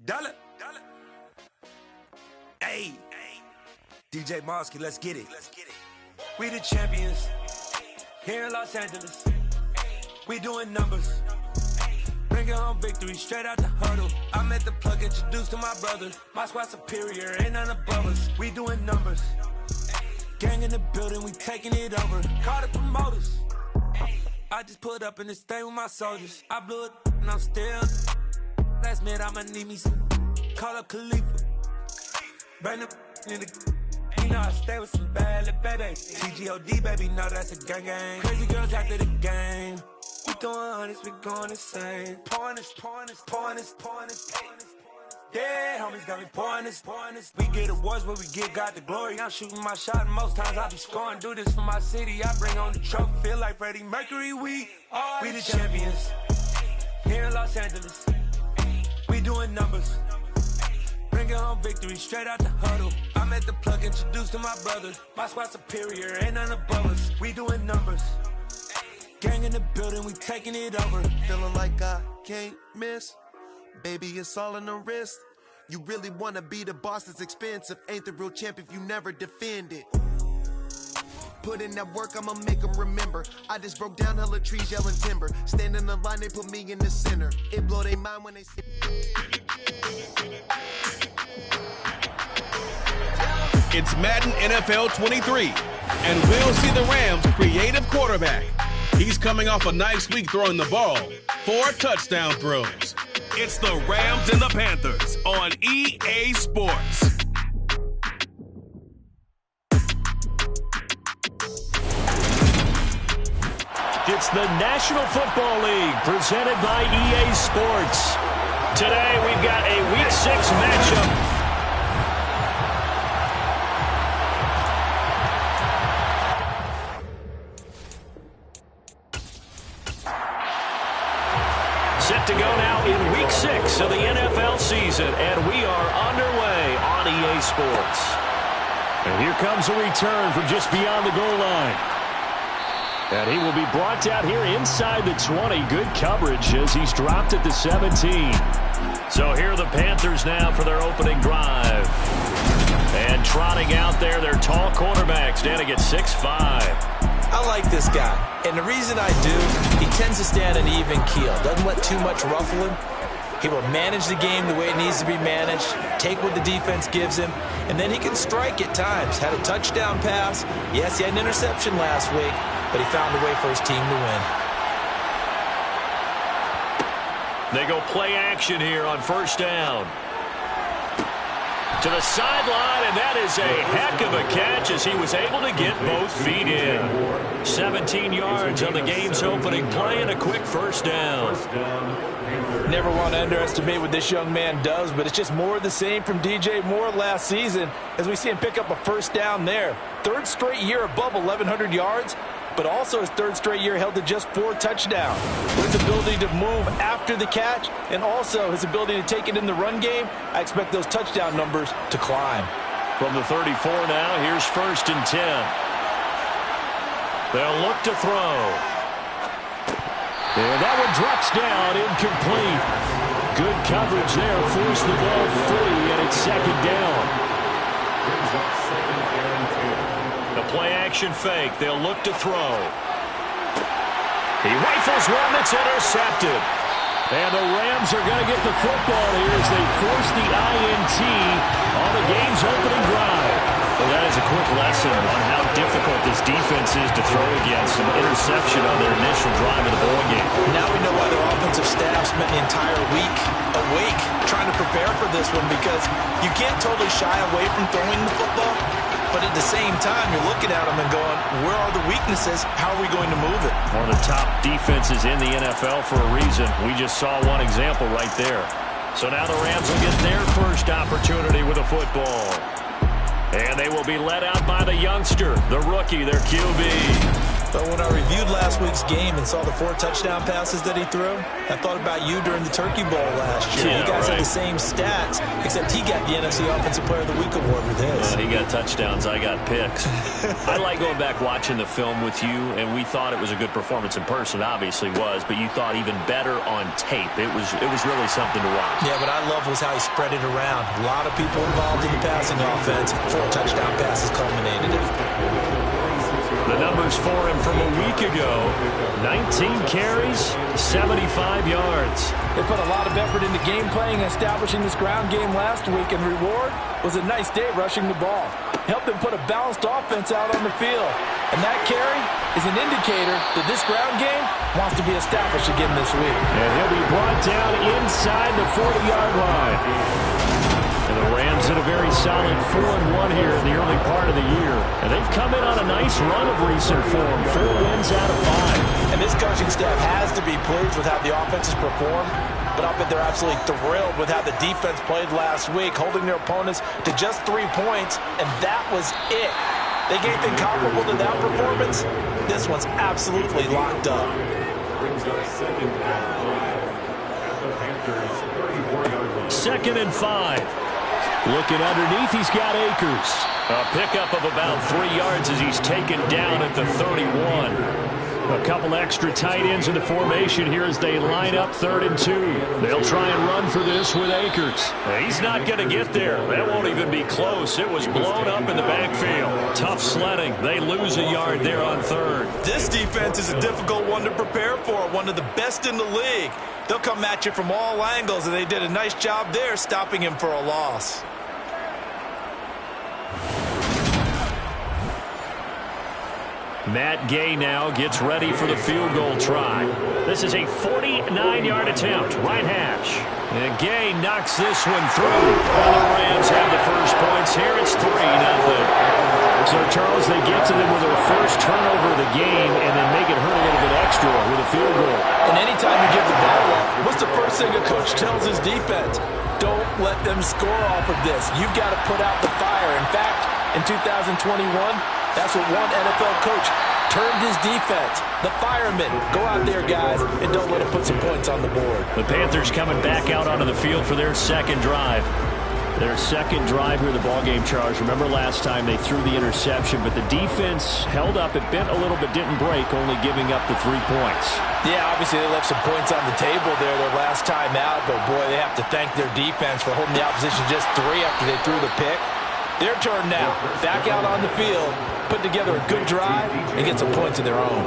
Dollar. Hey, DJ Mosky, let's get it. We the champions here in Los Angeles. We doing numbers. Bringing home victory straight out the huddle. I'm at the plug, introduced to my brother. My squad superior, ain't none above us. We doing numbers. Gang in the building, we taking it over. Call the promoters. I just put up in this thing with my soldiers. I blew it and I'm still. Last minute I'ma need me some. Call up Khalifa. Burn the in the. You know I stay with some bad little baby. TGOD baby, no that's a gang gang. Crazy girls after the game. We throwing hundreds, we going insane. Pouring this. Yeah, homies got me pouring this. We get awards, but we give God the glory. I'm shooting my shot, and most times I be scoring. Do this for my city, I bring on the trophy. Feel like Freddie Mercury, we the champions. Here in Los Angeles, we doing numbers. Bringing home victory straight out the huddle. I'm at the plug, introduced to my brother. My squad superior, ain't none above us. We doing numbers. Gang in the building, we taking it over. Feeling like I can't miss. Baby, it's all in the wrist. You really wanna be the boss, it's expensive. Ain't the real champ if you never defend it. Put in that work, I'ma make them remember. I just broke down hella trees, yelling timber. Stand in the line, they put me in the center. It blow their mind when they see. It's Madden NFL 23, and we'll see the Rams' creative quarterback. He's coming off a nice week throwing the ball. 4 touchdown throws. It's the Rams and the Panthers on EA Sports. It's the National Football League presented by EA Sports. Today we've got a Week 6 matchup. Set to go now in Week 6 of the NFL season, and we are underway on EA Sports. And here comes a return from just beyond the goal line. And he will be brought down here inside the 20. Good coverage as he's dropped at the 17. So here are the Panthers now for their opening drive. And trotting out there, their tall quarterback standing at 6'5". I like this guy, and the reason I do, he tends to stay on an even keel, doesn't let too much ruffle him. He will manage the game the way it needs to be managed, take what the defense gives him, and then he can strike at times. Had a touchdown pass. Yes, he had an interception last week, but he found a way for his team to win. They go play action here on first down. To the sideline, and that is a heck of a catch as he was able to get both feet in. 17 yards on the game's opening play and a quick first down. Never want to underestimate what this young man does, but it's just more of the same from DJ Moore last season as we see him pick up a first down there. 3rd straight year above 1,100 yards, but also his 3rd straight year held to just 4 touchdowns. With his ability to move after the catch and also his ability to take it in the run game, I expect those touchdown numbers to climb. From the 34 now, here's 1st and 10. They'll look to throw. And that one drops down, incomplete. Good coverage there, forced the ball free, and it's 2nd down. The play-action fake. They'll look to throw. He rifles one that's intercepted. And the Rams are going to get the football here as they force the INT on the game's opening drive. Well, that is a quick lesson on how difficult this defense is to throw against. An interception on their initial drive of the ball game. Now we know why their offensive staff spent the entire week awake trying to prepare for this one, because you can't totally shy away from throwing the football. But at the same time, you're looking at them and going, where are the weaknesses? How are we going to move it? One of the top defenses in the NFL for a reason. We just saw one example right there. So now the Rams will get their first opportunity with a football. And they will be led out by the youngster, the rookie, their QB. But when I reviewed last week's game and saw the 4 touchdown passes that he threw, I thought about you during the Turkey Bowl last year. Yeah, you guys right. had the same stats, except he got the NFC Offensive Player of the Week award with his. Well, he got touchdowns, I got picks. I like going back watching the film with you, and we thought it was a good performance in person, obviously was, but you thought even better on tape. It was really something to watch. Yeah, but I love was how he spread it around. A lot of people involved in the passing offense. 4 touchdown passes culminated it. The numbers for him from a week ago, 19 carries, 75 yards. They put a lot of effort into game playing and establishing this ground game last week, and reward was a nice day rushing the ball. Helped them put a balanced offense out on the field. And that carry is an indicator that this ground game wants to be established again this week. And he'll be brought down inside the 40-yard line. And the Rams in a very solid 4-1 here in the early part of the year. And they've come in on a nice run of recent form, 4 wins out of 5. And this coaching staff has to be pleased with how the offense has performed, but I bet they're absolutely thrilled with how the defense played last week, holding their opponents to just 3 points, and that was it. They gave anything comparable to that performance, this one's absolutely locked up. Second and 5. Looking underneath, he's got Akers. A pickup of about 3 yards as he's taken down at the 31. A couple extra tight ends in the formation here as they line up 3rd and 2. They'll try and run for this with Akers. He's not going to get there. That won't even be close. It was blown up in the backfield. Tough sledding. They lose a yard there on 3rd. This defense is a difficult one to prepare for, one of the best in the league. They'll come at you from all angles, and they did a nice job there stopping him for a loss. Matt Gay now gets ready for the field goal try. This is a 49-yard attempt, right hash. And Gay knocks this one through. And the Rams have the first points here. It's 3-0. So, Charles, they get to them with their first turnover of the game and then make it hurt a little bit extra with a field goal. And anytime you give the ball up, what's the first thing a coach tells his defense? Don't let them score off of this. You've got to put out the fire. In fact, in 2021, that's what one NFL coach turned his defense. The firemen. Go out there, guys, and don't let them put some points on the board. The Panthers coming back out onto the field for their second drive. Their second drive here in the ballgame, Charles. Remember last time they threw the interception, but the defense held up. It bent a little but didn't break, only giving up the 3 points. Yeah, obviously they left some points on the table there their last time out, but boy, they have to thank their defense for holding the opposition just 3 after they threw the pick. Their turn now. Back out on the field, put together a good drive, and get some points of their own.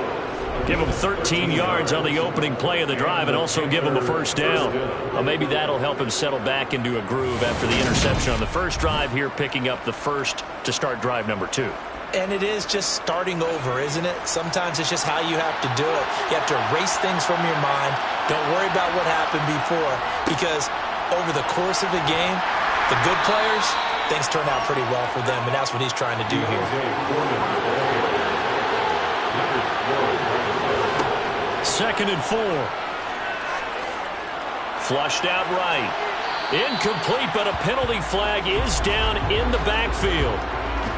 Give them 13 yards on the opening play of the drive and also give them a first down. Well, maybe that'll help him settle back into a groove after the interception on the first drive here, picking up the first to start drive number 2. And it is just starting over, isn't it? Sometimes it's just how you have to do it. You have to erase things from your mind. Don't worry about what happened before, because over the course of the game, the good players, things turn out pretty well for them, and that's what he's trying to do here. Second and 4. Flushed out right. Incomplete, but a penalty flag is down in the backfield.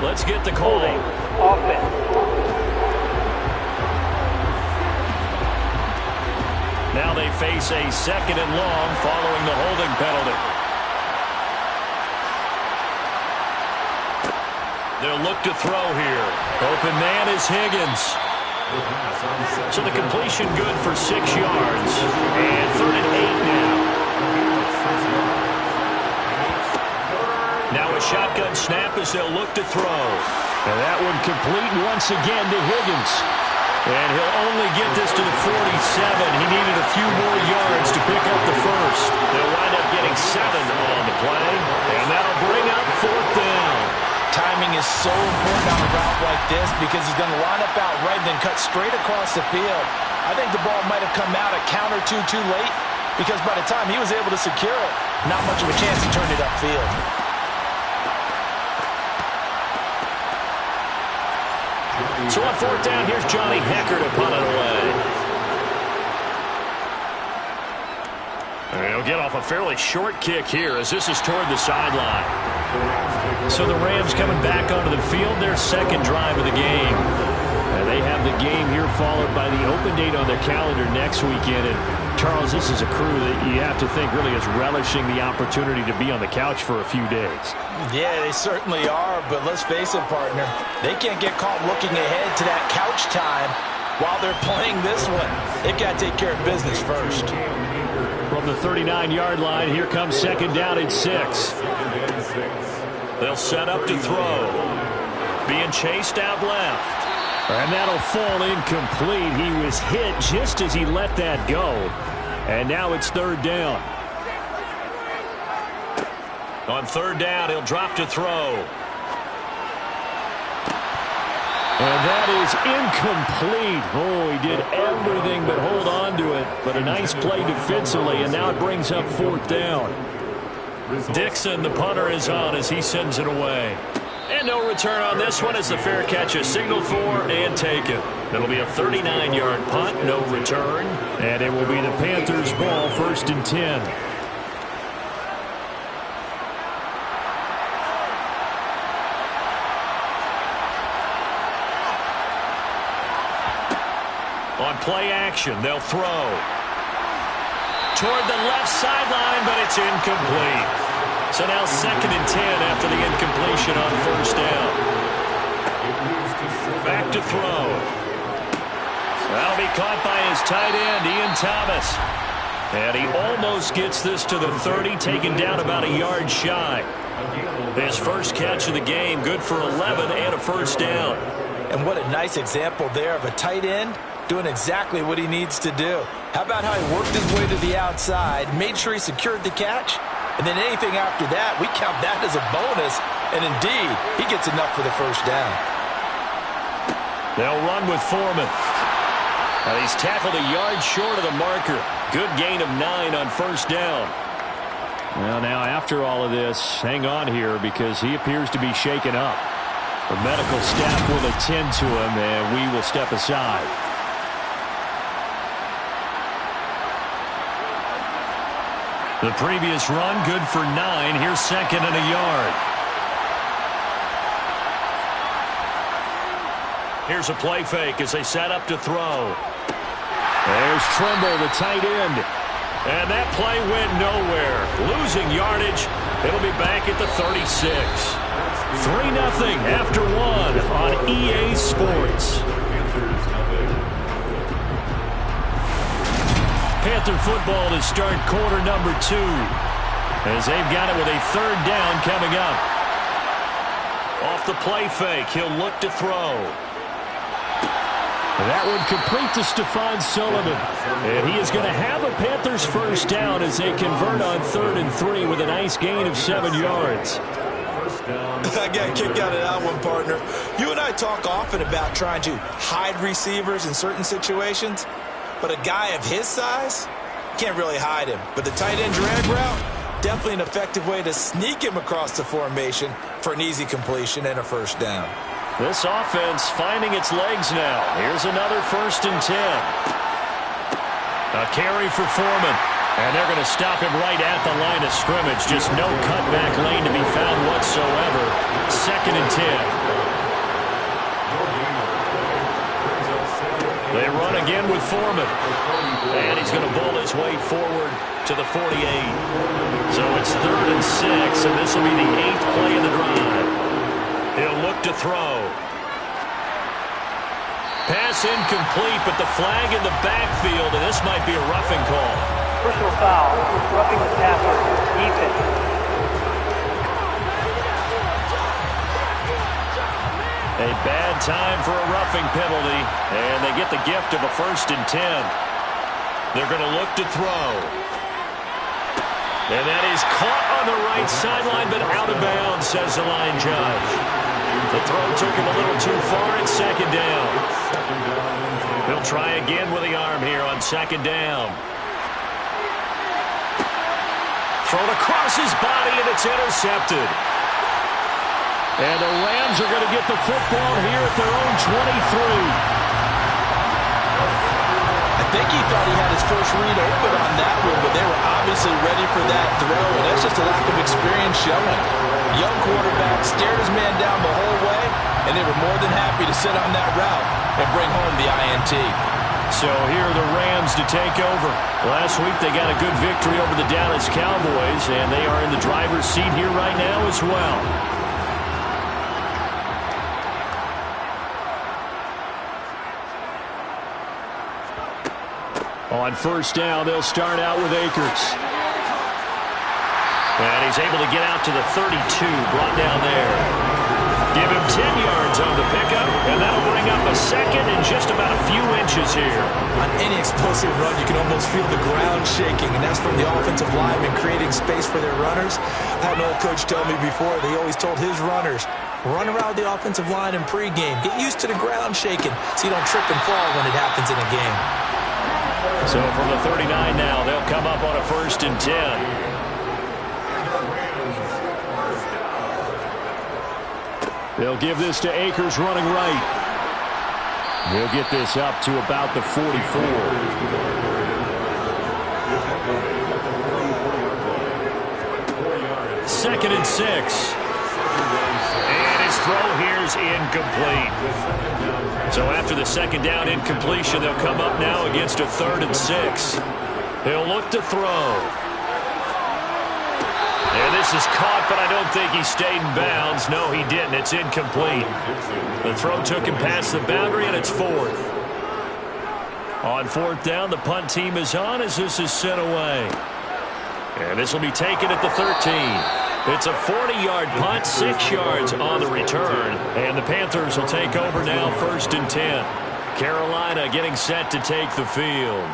Let's get the call. Offense. Now they face a second and long following the holding penalty. They'll look to throw here. Open man is Higgins. So the completion good for 6 yards. And 3rd and 8 now. Now a shotgun snap as they'll look to throw. And that one complete once again to Higgins. And he'll only get this to the 47. He needed a few more yards to pick up the first. They'll wind up getting 7 on the play. And that'll bring up 4th down. Timing is so important on a route like this because he's going to line up out right and then cut straight across the field. I think the ball might have come out a count or two too late because by the time he was able to secure it, not much of a chance to turn it upfield. So on 4th down, here's Johnny Hecker to punt it away. And he'll get off a fairly short kick here as this is toward the sideline. So the Rams coming back onto the field, their second drive of the game. And They have the game here followed by the open date on their calendar next weekend. And Charles, this is a crew that you have to think really is relishing the opportunity to be on the couch for a few days. Yeah, they certainly are, but let's face it, partner. They can't get caught looking ahead to that couch time while they're playing this one. They've got to take care of business first. From the 39-yard line, here comes second down and 6. They'll set up to throw. Being chased out left. And that'll fall incomplete. He was hit just as he let that go. And now it's third down. On third down, he'll drop to throw. And that is incomplete. Oh, he did everything but hold on to it. But a nice play defensively, and now it brings up fourth down. Dixon, the punter, is on as he sends it away. And no return on this one as the fair catch is signaled for and taken. It'll be a 39-yard punt, no return. And it will be the Panthers' ball, first and 10. On play action, they'll throw. Toward the left sideline, but it's incomplete. So now second and 10 after the incompletion on first down. Back to throw. That'll be caught by his tight end, Ian Thomas. And he almost gets this to the 30, taken down about a yard shy. His first catch of the game, good for 11 and a first down. And what a nice example there of a tight end doing exactly what he needs to do. How about how he worked his way to the outside, made sure he secured the catch, and then anything after that, we count that as a bonus. And indeed, he gets enough for the first down. They'll run with Foreman. And he's tackled a yard short of the marker. Good gain of 9 on first down. Well, now after all of this, hang on here because he appears to be shaken up. The medical staff will attend to him, and we will step aside. The previous run, good for 9. Here's second and a yard. Here's a play fake as they set up to throw. There's Trimble, the tight end. And that play went nowhere. Losing yardage. It'll be back at the 36. 3-0 after 1 on EA Sports. Panther football to start quarter number 2 as they've got it with a third down coming up. Off the play fake, he'll look to throw. That one complete to Stephon Sullivan. And he is going to have a Panthers first down as they convert on 3rd and 3 with a nice gain of 7 yards. I got a kick out of that one, partner. You and I talk often about trying to hide receivers in certain situations. But a guy of his size, can't really hide him. But the tight end drag route, definitely an effective way to sneak him across the formation for an easy completion and a first down. This offense finding its legs now. Here's another first and 10. A carry for Foreman. And they're going to stop him right at the line of scrimmage. Just no cutback lane to be found whatsoever. Second and 10. They run again with Foreman. And he's going to bowl his way forward to the 48. So it's 3rd and 6, and this will be the 8th play of the drive. He'll look to throw. Pass incomplete, but the flag in the backfield, and this might be a roughing call. Personal foul, roughing the passer, defense. A bad time for a roughing penalty, and they get the gift of a 1st and 10. They're going to look to throw. And that is caught on the right sideline, but out of bounds, says the line judge. The throw took him a little too far at second down. He'll try again with the arm here on second down. Thrown across his body, and it's intercepted. And the Rams are going to get the football here at their own 23. I think he thought he had his first read open on that one, but they were obviously ready for that throw, and that's just a lack of experience showing. Young quarterback stared his man down the whole way, and they were more than happy to sit on that route and bring home the INT. So here are the Rams to take over. Last week they got a good victory over the Dallas Cowboys, and they are in the driver's seat here right now as well. On first down, they'll start out with Akers. And he's able to get out to the 32, brought down there. Give him 10 yards on the pickup, and that'll bring up a second and just about a few inches here. On any explosive run, you can almost feel the ground shaking, and that's from the offensive linemen creating space for their runners. I had an old coach tell me before, they always told his runners, run around the offensive line in pregame. Get used to the ground shaking so you don't trip and fall when it happens in a game. So from the 39 now, they'll come up on a 1st and 10. They'll give this to Akers running right. He'll get this up to about the 44. 2nd and 6. And his throw here is incomplete. So after the 2nd down incompletion, they'll come up now against a 3rd and 6. He'll look to throw. And this is caught, but I don't think he stayed in bounds. No, he didn't. It's incomplete. The throw took him past the boundary, and it's 4th. On 4th down, the punt team is on as this is sent away. And this will be taken at the 13. It's a 40-yard punt, 6 yards on the return. And the Panthers will take over now, 1st and 10. Carolina getting set to take the field.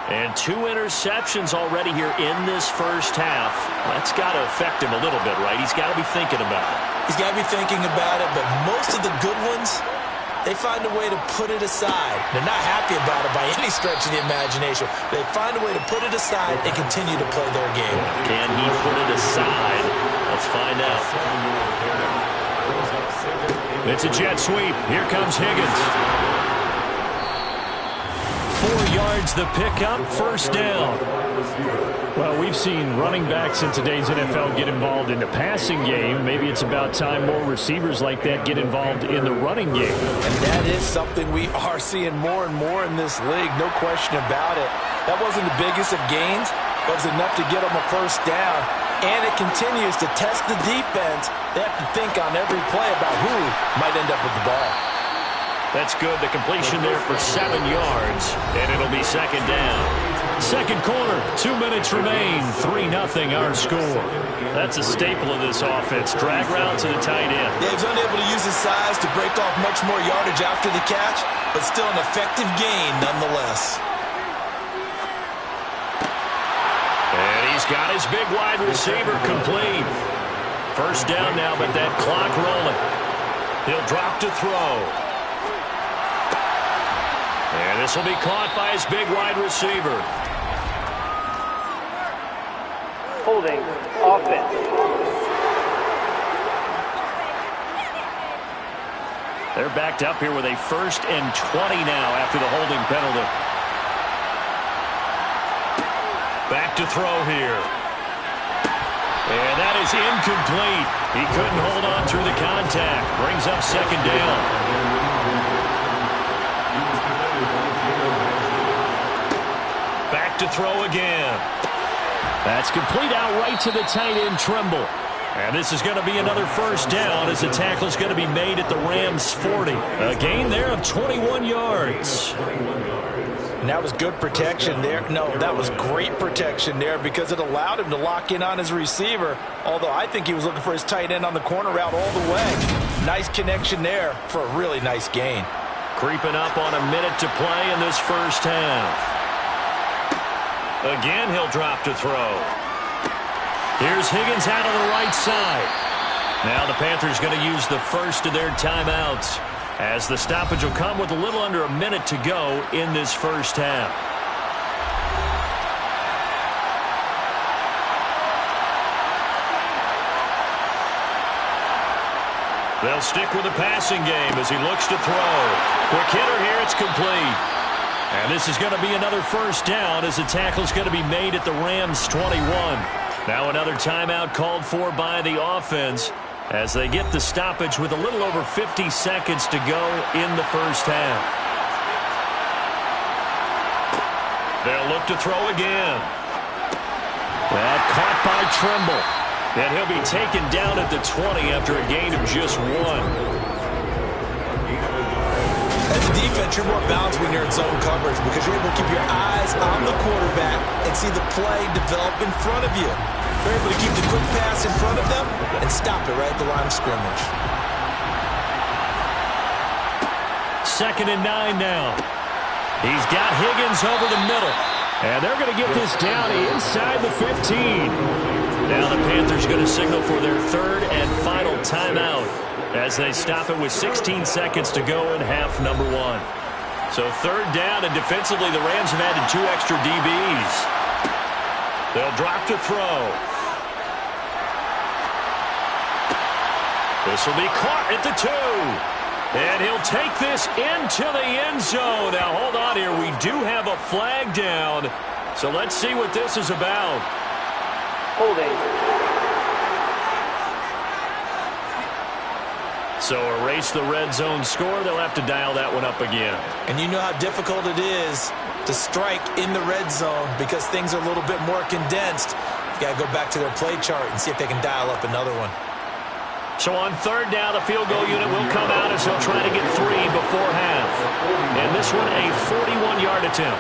And 2 interceptions already here in this first half. That's got to affect him a little bit, right? He's got to be thinking about it. He's got to be thinking about it, but most of the good ones, they find a way to put it aside. They're not happy about it by any stretch of the imagination. They find a way to put it aside and continue to play their game. Can he put it aside? Let's find out. It's a jet sweep. Here comes Higgins. 4 yards the pickup, 1st down. Well, we've seen running backs in today's NFL get involved in the passing game. Maybe it's about time more receivers like that get involved in the running game. And that is something we are seeing more and more in this league, no question about it. That wasn't the biggest of gains, but it was enough to get them a 1st down. And it continues to test the defense. They have to think on every play about who might end up with the ball. That's good. The completion there for 7 yards, and it'll be 2nd down. 2nd quarter, 2 minutes remain. 3-0 our score. That's a staple of this offense. Drag route to the tight end. Yeah, he's unable to use his size to break off much more yardage after the catch, but still an effective gain nonetheless. And he's got his big wide receiver complete. 1st down now, but that clock rolling. He'll drop to throw. And this will be caught by his big wide receiver. Holding offense. They're backed up here with a 1st and 20 now after the holding penalty. Back to throw here. And that is incomplete. He couldn't hold on through the contact. Brings up 2nd down. Back to throw again. That's complete outright to the tight end, Trimble. And this is going to be another 1st down as the tackle is going to be made at the Rams' 40. A gain there of 21 yards. And that was good protection there. No, that was great protection there because it allowed him to lock in on his receiver, although I think he was looking for his tight end on the corner route all the way. Nice connection there for a really nice gain. Creeping up on a minute to play in this first half. Again, he'll drop to throw. Here's Higgins out on the right side. Now the Panthers going to use the first of their timeouts as the stoppage will come with a little under a minute to go in this first half. They'll stick with the passing game as he looks to throw. Quick hitter here, it's complete. And this is going to be another first down as the tackle is going to be made at the Rams' 21. Now another timeout called for by the offense as they get the stoppage with a little over 50 seconds to go in the first half. They'll look to throw again. That caught by Trimble. And he'll be taken down at the 20 after a gain of just 1. As a defense, you're more balanced when you're in zone coverage because you're able to keep your eyes on the quarterback and see the play develop in front of you. You're able to keep the quick pass in front of them and stop it right at the line of scrimmage. 2nd and 9 now. He's got Higgins over the middle. And they're going to get this down inside the 15. Now the Panthers going to signal for their 3rd and final timeout as they stop it with 16 seconds to go in half number 1. So 3rd down, and defensively the Rams have added 2 extra DBs. They'll drop to throw. This will be caught at the 2. And he'll take this into the end zone. Now, hold on here. We do have a flag down. So let's see what this is about. Holding. So erase the red zone score. They'll have to dial that one up again. And you know how difficult it is to strike in the red zone because things are a little bit more condensed. You got to go back to their play chart and see if they can dial up another one. So on 3rd down, the field goal unit will come out as they'll try to get 3 before half. And this one, a 41-yard attempt.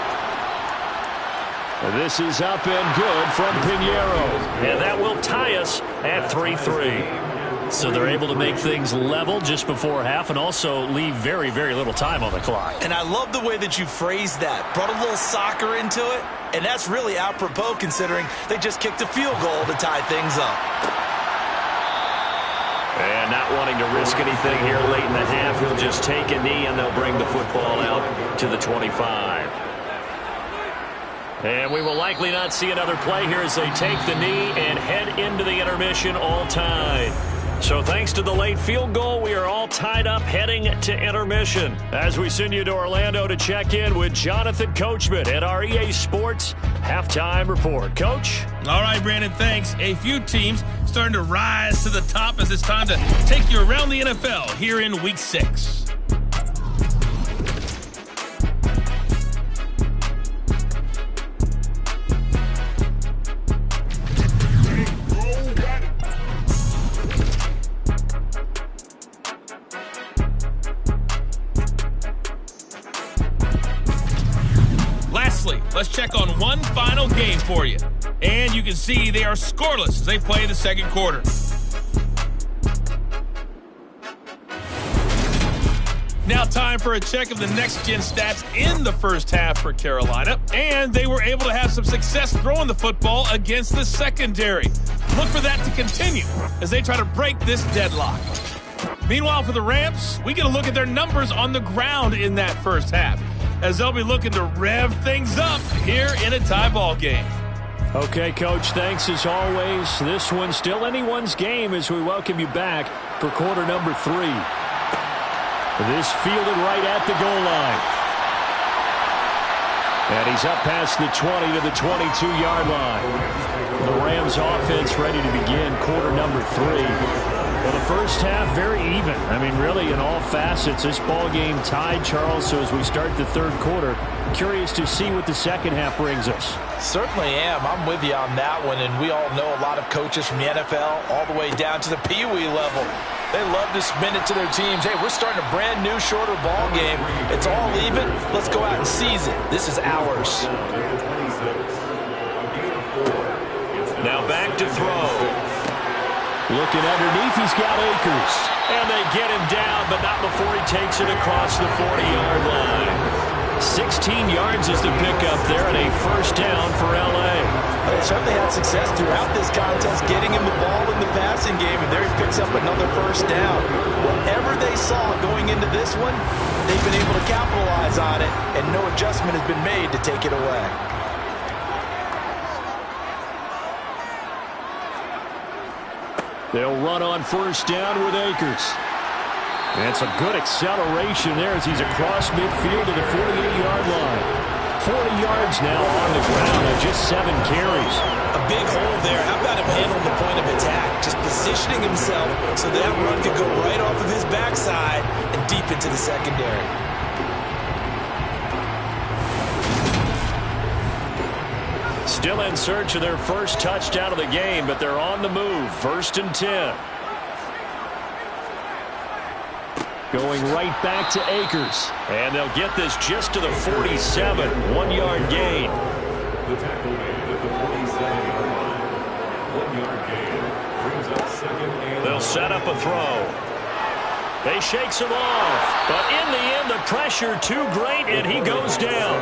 This is up and good from Pinheiro. And that will tie us at 3-3. So they're able to make things level just before half and also leave very, very little time on the clock. And I love the way that you phrased that. Brought a little soccer into it. And that's really apropos considering they just kicked a field goal to tie things up. And not wanting to risk anything here late in the half, he'll just take a knee and they'll bring the football out to the 25. And we will likely not see another play here as they take the knee and head into the intermission all tied. So thanks to the late field goal, we are all tied up heading to intermission. As we send you to Orlando to check in with Jonathan Coachman at our EA Sports Halftime Report. Coach? All right, Brandon, thanks. A few teams starting to rise to the top as it's time to take you around the NFL here in Week 6. Let's check on one final game for you. And you can see they are scoreless as they play the second quarter. Now time for a check of the next-gen stats in the first half for Carolina. And they were able to have some success throwing the football against the secondary. Look for that to continue as they try to break this deadlock. Meanwhile, for the Rams, we get a look at their numbers on the ground in that first half, as they'll be looking to rev things up here in a tie ball game. Okay, Coach, thanks as always. This one's still anyone's game as we welcome you back for quarter number 3. This fielded right at the goal line. And he's up past the 20 to the 22-yard line. The Rams offense ready to begin quarter number 3. Well, the first half, very even. I mean, really, in all facets, this ball game tied, Charles. So as we start the third quarter, curious to see what the second half brings us. Certainly am. I'm with you on that one. And we all know a lot of coaches from the NFL all the way down to the Pee Wee level. They love to spin it to their teams. Hey, we're starting a brand new, shorter ball game. It's all even. Let's go out and seize it. This is ours. Now back to throw. Looking underneath, he's got Akers. And they get him down, but not before he takes it across the 40-yard line. 16 yards is the pickup there and a first down for L.A. They certainly had success throughout this contest, getting him the ball in the passing game, and there he picks up another first down. Whatever they saw going into this one, they've been able to capitalize on it, and no adjustment has been made to take it away. They'll run on first down with Akers. And some good acceleration there as he's across midfield to the 48-yard line. 40 yards now on the ground on just 7 carries. A big hole there. How about him handling the point of attack? Just positioning himself so that run could go right off of his backside and deep into the secondary. Still in search of their first touchdown of the game, but they're on the move. 1st and 10. Going right back to Akers. And they'll get this just to the 47. 1-yard gain. The tackle made at the 47-yard line. 1-yard gain brings up 2nd and... They'll set up a throw. They shakes him off. But in the end, the pressure too great, and he goes down.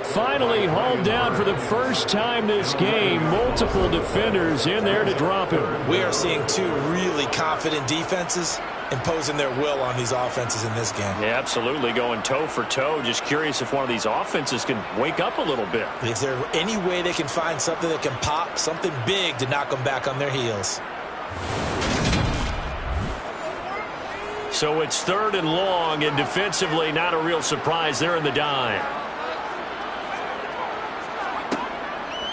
Finally hauled down for the first time this game. Multiple defenders in there to drop him. We are seeing 2 really confident defenses imposing their will on these offenses in this game. Yeah, absolutely, going toe for toe. Just curious if one of these offenses can wake up a little bit. Is there any way they can find something that can pop, something big to knock them back on their heels? So it's 3rd and long, and defensively not a real surprise. They're in the dime.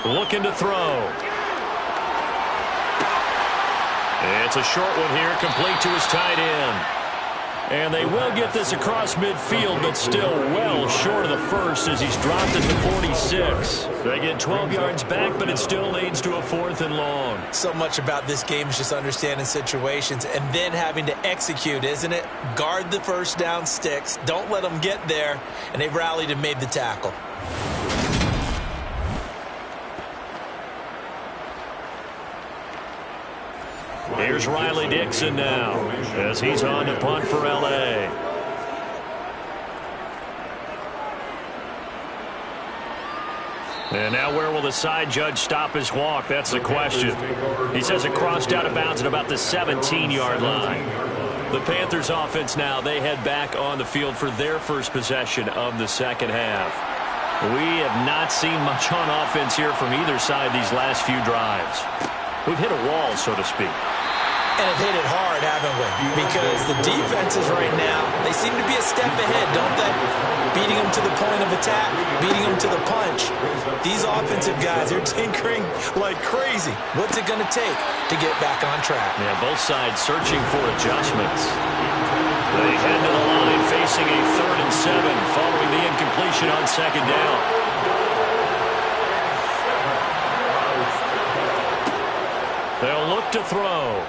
Looking to throw. It's a short one here, complete to his tight end. And they will get this across midfield, but still well short of the first as he's dropped at the 46. They get 12 yards back, but it still leads to a 4th and long. So much about this game is just understanding situations and then having to execute, isn't it? Guard the first down sticks. Don't let them get there. And they rallied and made the tackle. Here's Riley Dixon now as he's on to punt for L.A. And now where will the side judge stop his walk? That's the question. He says it crossed out of bounds at about the 17-yard line. The Panthers offense now, they head back on the field for their first possession of the second half. We have not seen much on offense here from either side these last few drives. We've hit a wall, so to speak. And have hit it hard, haven't we? Because the defenses right now, they seem to be a step ahead, don't they? Beating them to the point of attack, beating them to the punch. These offensive guys are tinkering like crazy. What's it going to take to get back on track? Yeah, both sides searching for adjustments. They head to the line facing a 3rd and 7 following the incompletion on 2nd down. They'll look to throw.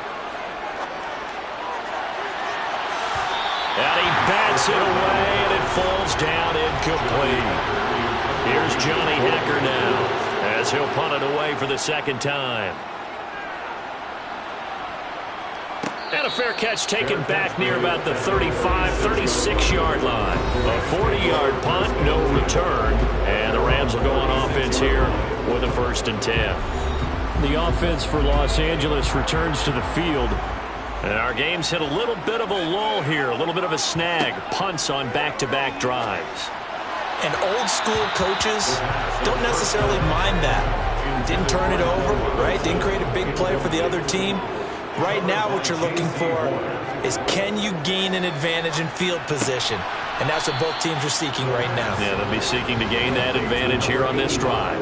And he bats it away, and it falls down incomplete. Here's Johnny Hecker now as he'll punt it away for the 2nd time. And a fair catch taken back near about the 35, 36-yard line. A 40-yard punt, no return. And the Rams will go on offense here with a 1st and 10. The offense for Los Angeles returns to the field. And our game's hit a little bit of a lull here, a little bit of a snag. Punts on back-to-back drives. And old-school coaches don't necessarily mind that. Didn't turn it over, right? Didn't create a big play for the other team. Right now what you're looking for is can you gain an advantage in field position? And that's what both teams are seeking right now. Yeah, they'll be seeking to gain that advantage here on this drive.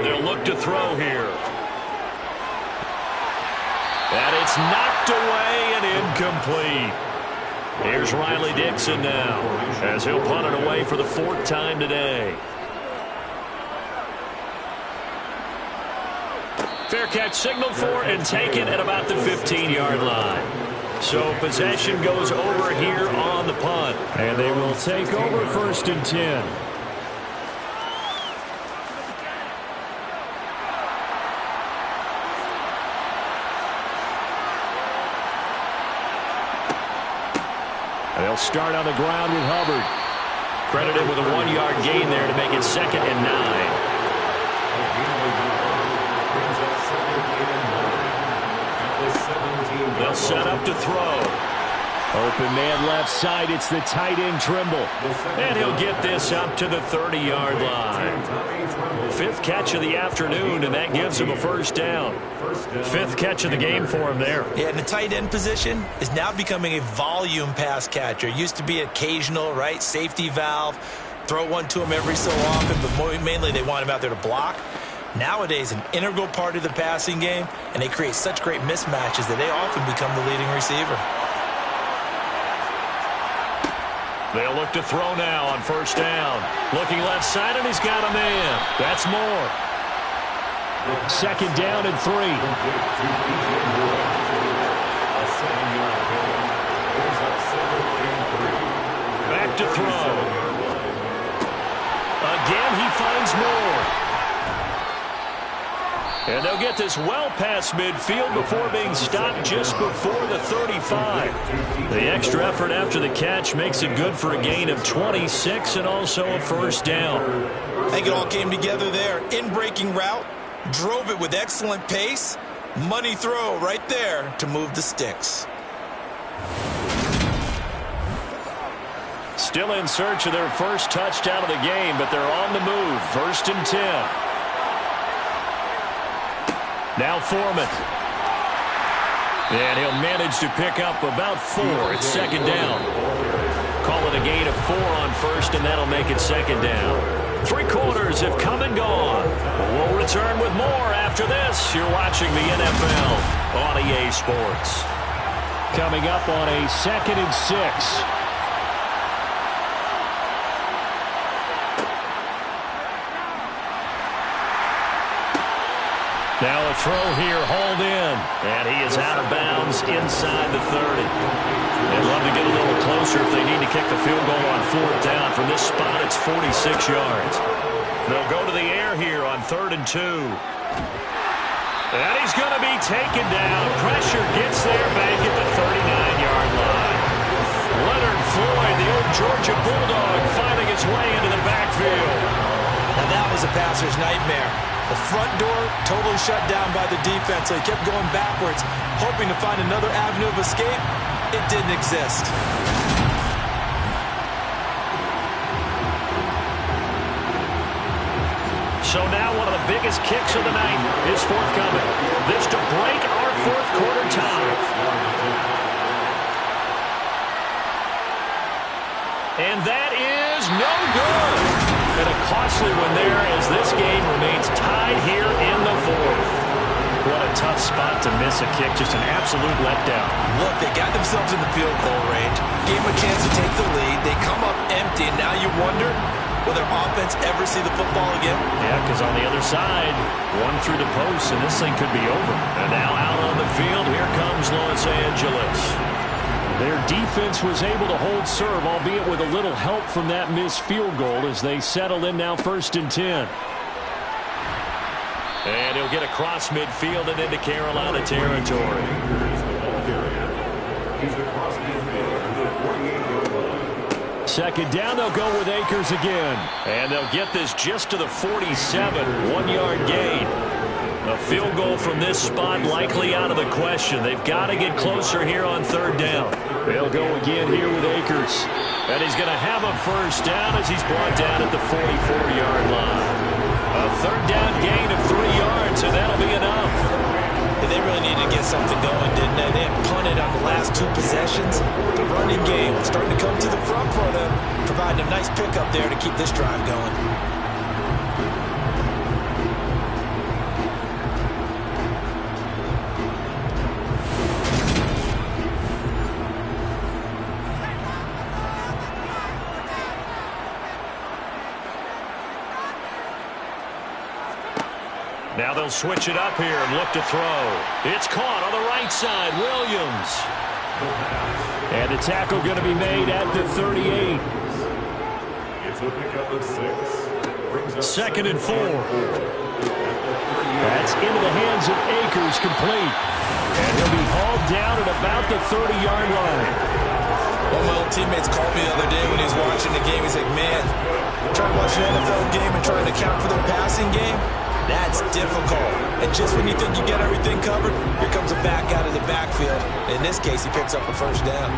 They'll look to throw here. And it's knocked away and incomplete. Here's Riley Dixon now as he'll punt it away for the 4th time today. Fair catch signaled for and taken at about the 15-yard line. So possession goes over here on the punt. And they will take over 1st and 10. They'll start on the ground with Hubbard. Credited with a 1-yard gain there to make it 2nd and 9. They'll set up to throw. Open man left side. It's the tight end Trimble. And he'll get this up to the 30-yard line. 5th fifth catch of the afternoon, and that gives him a first down. Fifth catch of the game for him there. Yeah, and the tight end position is now becoming a volume pass catcher. Used to be occasional, right? Safety valve. Throw one to him every so often, but mainly they want him out there to block. Nowadays, an integral part of the passing game, and they create such great mismatches that they often become the leading receiver. They'll look to throw now on first down. Looking left side, and he's got a man. That's Moore. Second down and 3. Back to throw. Again, he finds Moore. And they'll get this well past midfield before being stopped just before the 35. The extra effort after the catch makes it good for a gain of 26 and also a first down. I think it all came together there. In-breaking route, drove it with excellent pace. Money throw right there to move the sticks. Still in search of their first touchdown of the game, but they're on the move. First and 10. Now Foreman. And he'll manage to pick up about 4. It's second down. Call it a gain of 4 on first, and that'll make it second down. 3 quarters have come and gone. We'll return with more after this. You're watching the NFL on EA Sports. Coming up on a 2nd and 6. Now a throw here, hauled in. And he is out of bounds inside the 30. They'd love to get a little closer if they need to kick the field goal on 4th down. From this spot, it's 46 yards. They'll go to the air here on 3rd and 2. And he's going to be taken down. Pressure gets there back at the 39-yard line. Leonard Floyd, the old Georgia Bulldog, finding his way into the backfield. And that was a passer's nightmare. The front door totally shut down by the defense, so he kept going backwards, hoping to find another avenue of escape. It didn't exist. So now one of the biggest kicks of the night is forthcoming. This to break our 4th quarter tie. And that is no good. And a costly one there as this game remains tied here in the 4th. What a tough spot to miss a kick. Just an absolute letdown. Look, they got themselves in the field goal range. Gave them a chance to take the lead. They come up empty, and now you wonder, will their offense ever see the football again? Yeah, because on the other side, one through the post, and this thing could be over. And now out on the field, here comes Los Angeles. Their defense was able to hold serve, albeit with a little help from that missed field goal as they settle in now 1st and 10. And he'll get across midfield and into Carolina territory. Second down, they'll go with Akers again. And they'll get this just to the 47, 1-yard gain. A field goal from this spot likely out of the question. They've got to get closer here on 3rd down. They'll go again here with Akers. And he's going to have a first down as he's brought down at the 44-yard line. A 3rd down gain of 3 yards, and that'll be enough. They really needed to get something going, didn't they? They had punted on the last 2 possessions. The running game was starting to come to the front for them, providing a nice pickup there to keep this drive going. Now they'll switch it up here and look to throw. It's caught on the right side. Williams. And the tackle going to be made at the 38. It's a pickup of 6. 2nd and 4. That's into the hands of Akers, complete. And he'll be hauled down at about the 30-yard line. One of my old teammates called me the other day when he was watching the game. He's like, man, trying to watch an NFL game and trying to account for their passing game, that's difficult. And just when you think you get everything covered, here comes a back out of the backfield. In this case, he picks up a first down.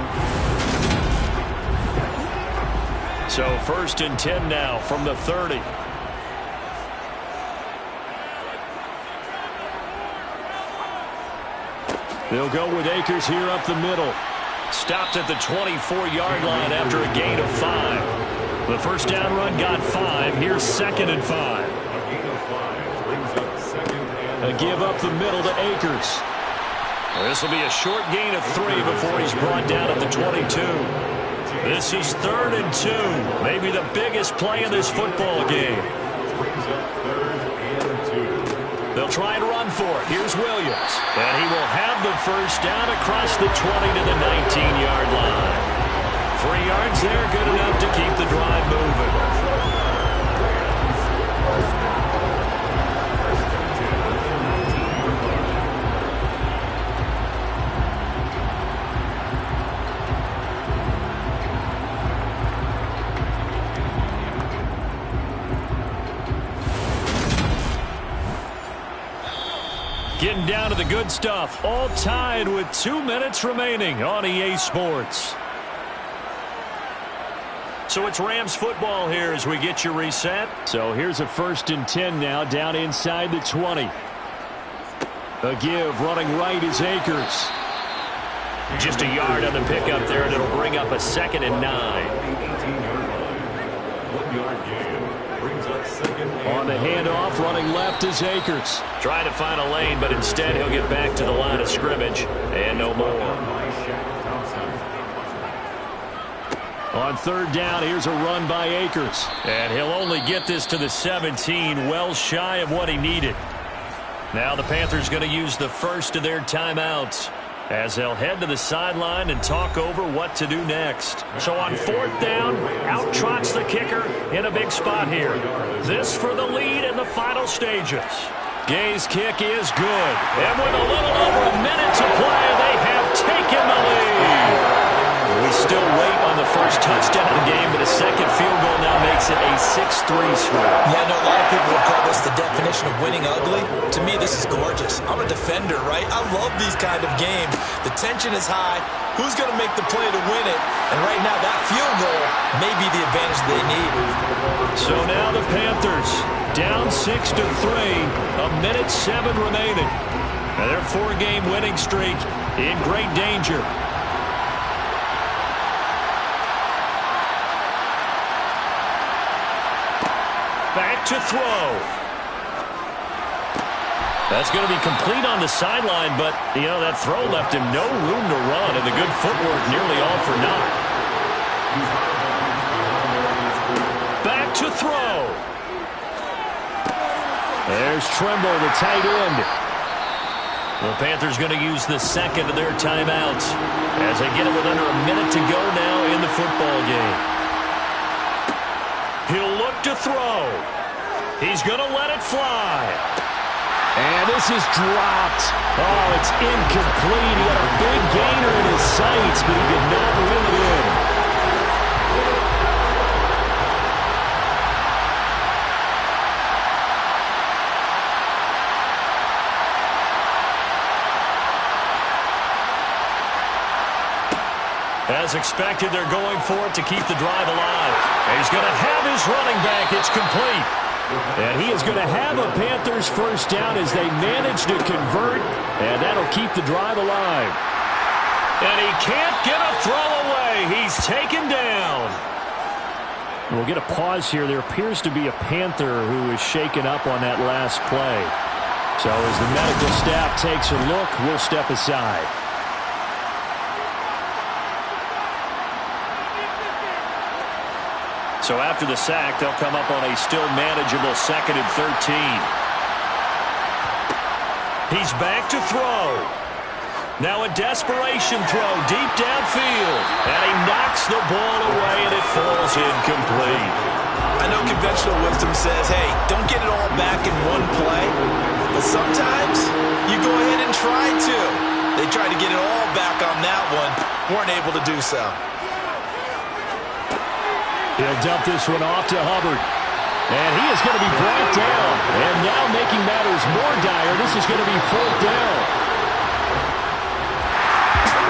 So 1st and 10 now from the 30. They'll go with Akers here up the middle. Stopped at the 24-yard line after a gain of 5. The first down run got 5. Here's 2nd and 5. A gain of 5 brings up 2nd and 5. A give up the middle to Akers. This will be a short gain of 3 before he's brought down at the 22. This is 3rd and 2. Maybe the biggest play in this football game. Brings up 3rd and 2. They'll try and run for it. Here's Williams. And he will have the first down across the 20 to the 19-yard line. 3 yards there, good enough to keep the drive moving. Getting down to the good stuff. All tied with 2 minutes remaining on EA Sports. So it's Rams football here as we get you reset. So here's a 1st and 10 now down inside the 20. A give running right is Akers. Just a yard on the pickup there, and it'll bring up a 2nd and 9. 18-yard line. 1-yard gain. Brings up 2nd and 9. On the handoff, running left is Akers. Trying to find a lane, but instead he'll get back to the line of scrimmage. And no more. On 3rd down, here's a run by Akers. And he'll only get this to the 17, well shy of what he needed. Now the Panthers going to use the first of their timeouts as they'll head to the sideline and talk over what to do next. So on 4th down, out trots the kicker in a big spot here. This for the lead in the final stages. Gay's kick is good. And with a little over a minute to play, they have taken the lead. We still wait on the first touchdown of the game, but a second field goal now makes it a 6-3 score. Yeah, I know a lot of people would call this the definition of winning ugly. To me, this is gorgeous. I'm a defender, right? I love these kind of games. The tension is high. Who's going to make the play to win it? And right now, that field goal may be the advantage they need. So now the Panthers down 6-3, a minute 7 remaining. And their 4-game winning streak in great danger. Back to throw. That's going to be complete on the sideline, but, you know, that throw left him no room to run, and the good footwork nearly all for naught. Back to throw. There's Trimble, the tight end. The Panthers going to use the second of their timeouts as they get it with under a minute to go now in the football game. He'll look to throw. He's going to let it fly. And this is dropped. Oh, it's incomplete. He had a big gainer in his sights, but he did not reel it in. As expected, they're going for it to keep the drive alive. And he's going to have his running back. It's complete. And he is going to have a Panthers first down as they manage to convert. And that'll keep the drive alive. And he can't get a throw away. He's taken down. We'll get a pause here. There appears to be a Panther who is shaken up on that last play. So as the medical staff takes a look, we'll step aside. So after the sack, they'll come up on a still manageable 2nd and 13. He's back to throw. Now a desperation throw deep downfield. And he knocks the ball away, and it falls incomplete. I know conventional wisdom says, hey, don't get it all back in one play. But sometimes you go ahead and try to. They tried to get it all back on that one. Weren't able to do so. He'll dump this one off to Hubbard. And he is going to be brought down. And now making matters more dire, this is going to be 4th down.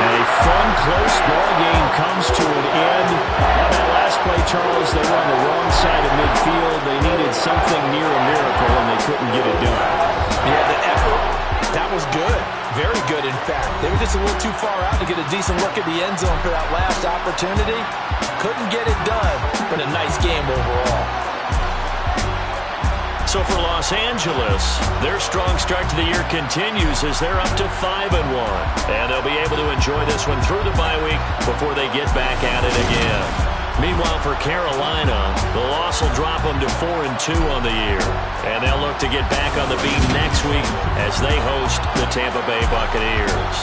A fun, close ball game comes to an end. On that last play, Charles, they were on the wrong side of midfield. They needed something near a miracle, and they couldn't get it done. Yeah, the effort, that was good. Very good, in fact. They were just a little too far out to get a decent look at the end zone for that last opportunity. Couldn't get it done, but a nice game overall. So for Los Angeles, their strong start to the year continues as they're up to 5-1. And they'll be able to enjoy this one through the bye week before they get back at it again. Meanwhile, for Carolina, the loss will drop them to 4-2 on the year. And they'll look to get back on the beat next week as they host the Tampa Bay Buccaneers.